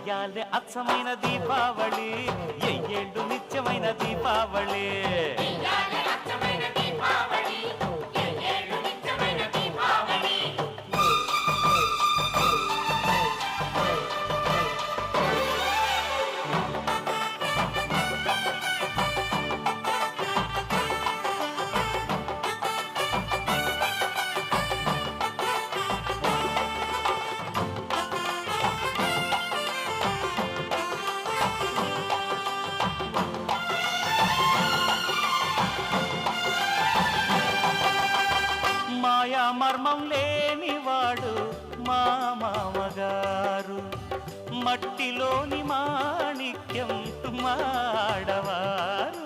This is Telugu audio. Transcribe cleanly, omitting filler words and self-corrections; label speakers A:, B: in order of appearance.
A: చెయ్యాలి అచ్చమైన దీపావళి, ఎయ్యేళ్ళు నిత్యమైన దీపావళి. మాయా మర్మం లేనివాడు మా మామగారు, మట్టిలోని మాణిక్యం మాడవారు.